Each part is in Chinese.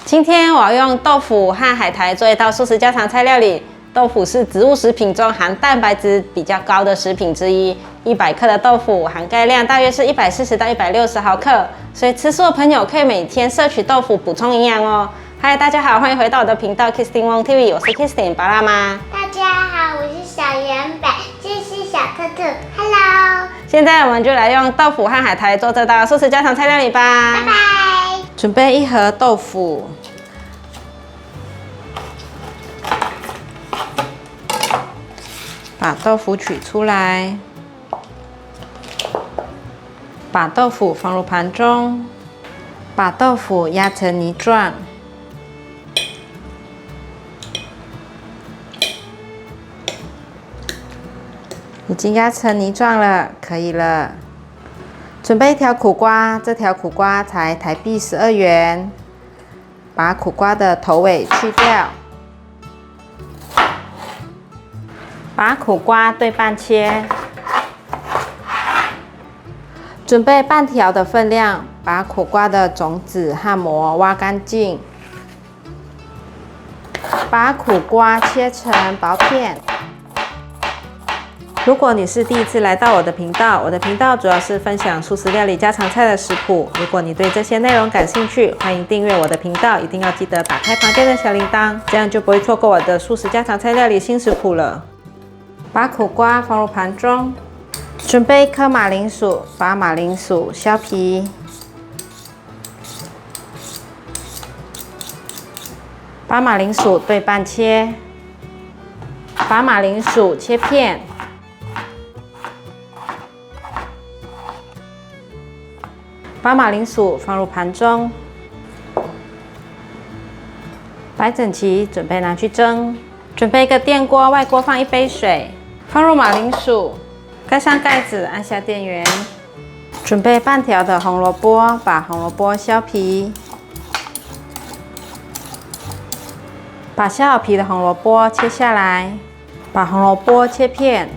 今天我要用豆腐和海苔做一道素食家常菜料理。豆腐是植物食品中含蛋白质比较高的食品之一，100克的豆腐含钙量大约是140到160毫克，所以吃素的朋友可以每天摄取豆腐补充营养哦。嗨，大家好，欢迎回到我的频道 Kristin Wong TV， 我是 Kristin 巴辣妈。大家好，我是小圆北，这是小兔兔 ，Hello。现在我们就来用豆腐和海苔做这道素食家常菜料理吧。拜拜。准备1盒豆腐。把豆腐取出来，把豆腐放入盘中，把豆腐压成泥状，已经压成泥状了，可以了。准备1条苦瓜，这条苦瓜才台币12元，把苦瓜的头尾去掉。把苦瓜对半切，准备半条的分量，把苦瓜的种子和膜挖干净，把苦瓜切成薄片。如果你是第一次来到我的频道，我的频道主要是分享素食料理家常菜的食谱。如果你对这些内容感兴趣，欢迎订阅我的频道，一定要记得打开旁边的小铃铛，这样就不会错过我的素食家常菜料理新食谱了。把苦瓜放入盘中，准备1颗马铃薯，把马铃薯削皮，把马铃薯对半切，把马铃薯切片，把马铃薯放入盘中，摆整齐，准备拿去蒸。准备一个电锅，外锅放1杯水。放入马铃薯，盖上盖子，按下电源。准备半条的红萝卜，把红萝卜削皮，把削好皮的红萝卜切下来，把红萝卜切片，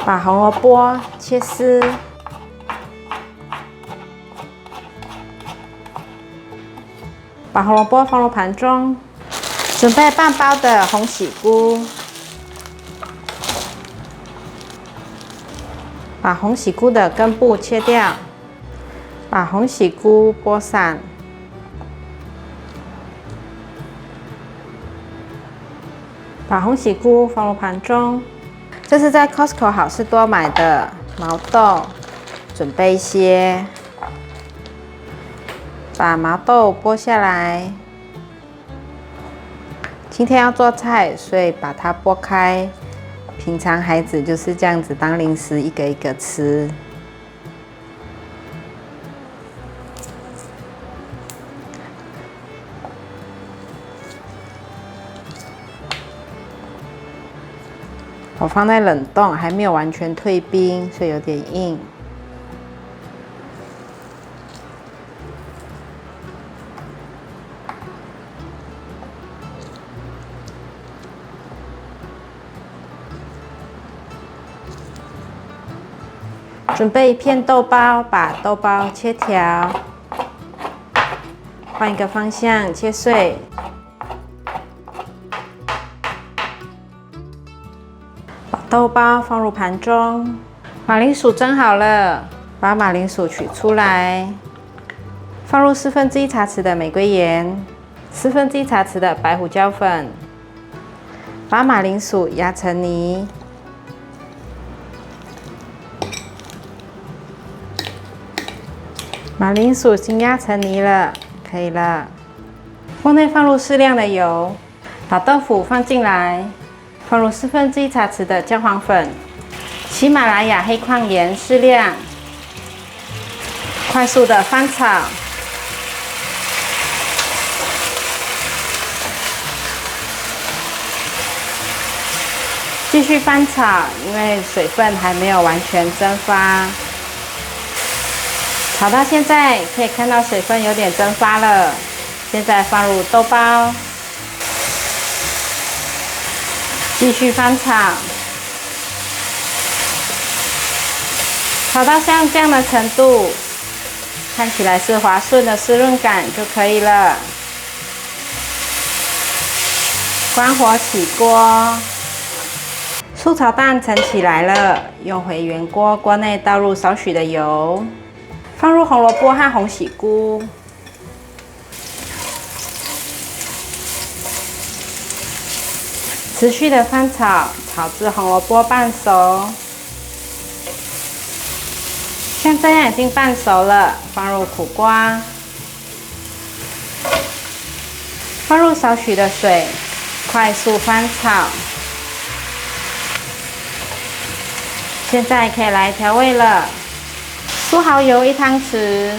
把红萝卜切丝。把红萝卜放入盘中，准备半包的红喜菇，把红喜菇的根部切掉，把红喜菇剥散，把红喜菇放入盘中。这是在 Costco 好市多买的毛豆，准备一些。把毛豆剥下来，今天要做菜，所以把它剥开。平常孩子就是这样子当零食，一个一个吃。我放在冷冻，还没有完全退冰，所以有点硬。准备1片豆包，把豆包切条，换一个方向切碎。把豆包放入盘中，马铃薯蒸好了，把马铃薯取出来，放入1/4茶匙的玫瑰盐，1/4茶匙的白胡椒粉，把马铃薯压成泥。马铃薯已经压成泥了，可以了。锅内放入适量的油，把豆腐放进来，放入1/4茶匙的姜黄粉，喜马拉雅黑矿盐适量，快速的翻炒。继续翻炒，因为水分还没有完全蒸发。炒到现在，可以看到水分有点蒸发了。现在放入豆包，继续翻炒。炒到像这样的程度，看起来是滑顺的湿润感就可以了。关火起锅，素炒蛋盛起来了，用回原锅，锅内倒入少许的油，放入红萝卜和红喜菇。持续的翻炒，炒至红萝卜半熟。像这样已经半熟了，放入苦瓜，放入少许的水，快速翻炒。现在可以来调味了：酥蚝油1汤匙，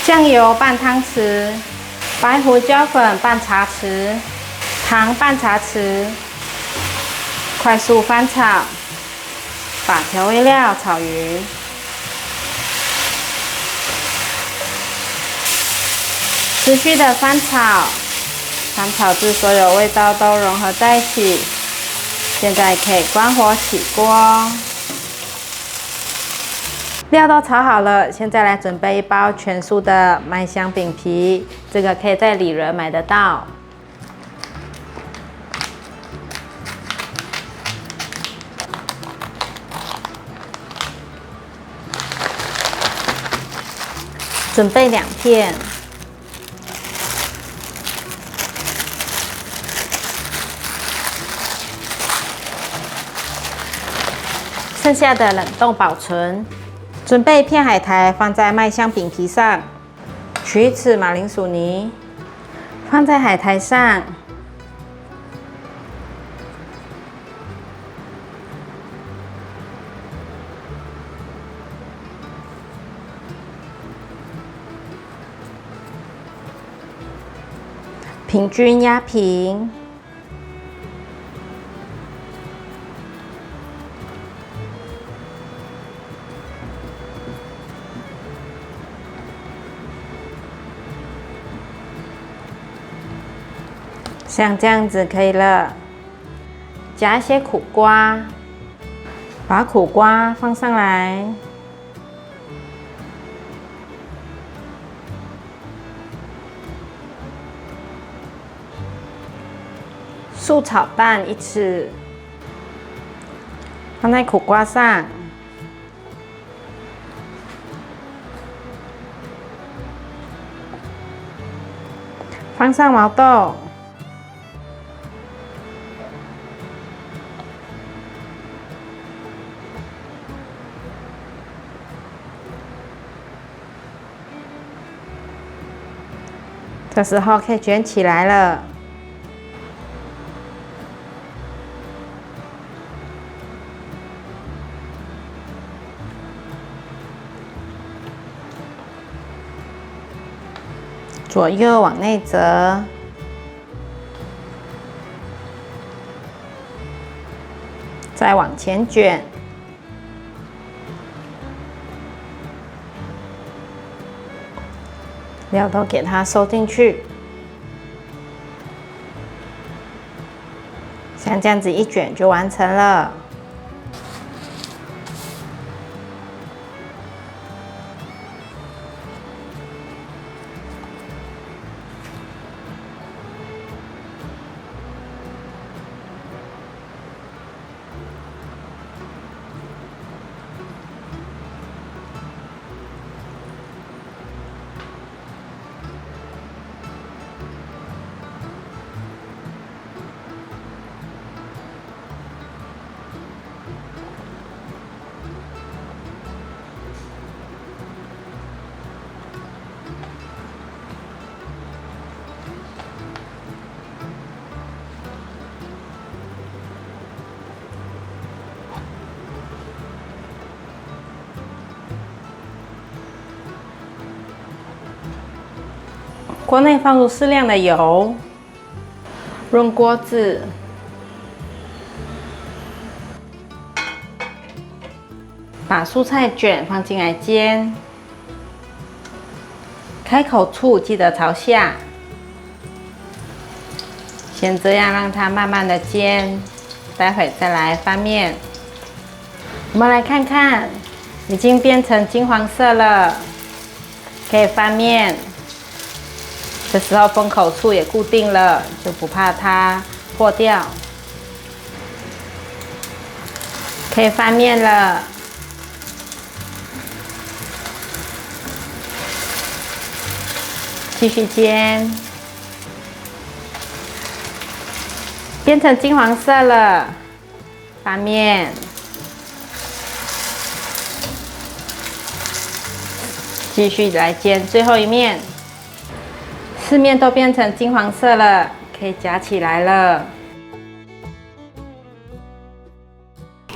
酱油半汤匙，白胡椒粉半茶匙，糖半茶匙。快速翻炒，把调味料炒匀。持续的翻炒，翻炒至所有味道都融合在一起。现在可以关火起锅。料都炒好了，现在来准备1包全素的麦香饼皮，这个可以在里仁买得到。准备2片，剩下的冷冻保存。准备1片海苔，放在麦香饼皮上，取1匙马铃薯泥，放在海苔上。平均压平，像这样子可以了。夹一些苦瓜，把苦瓜放上来。素炒蛋1匙，放在苦瓜上，放上毛豆，这时候可以卷起来了。左右往内折，再往前卷，料都给它收进去，像这样子一卷就完成了。锅内放入适量的油，润锅子，把蔬菜卷放进来煎，开口处记得朝下，先这样让它慢慢的煎，待会再来翻面。我们来看看已经变成金黄色了，可以翻面。这时候封口处也固定了，就不怕它破掉。可以翻面了，继续煎，变成金黄色了，翻面，继续来煎最后一面，四面都变成金黄色了，可以夹起来了。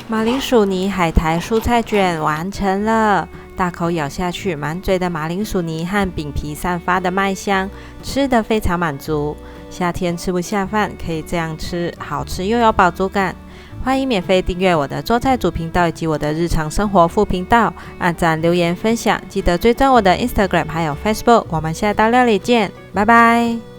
马铃薯泥海苔蔬菜卷完成了，大口咬下去，满嘴的马铃薯泥和饼皮散发的麦香，吃得非常满足。夏天吃不下饭，可以这样吃，好吃又有饱足感。欢迎免费订阅我的做菜组频道以及我的日常生活副频道，按赞、留言、分享，记得追踪我的 Instagram 还有 Facebook。我们下道料理见，拜拜。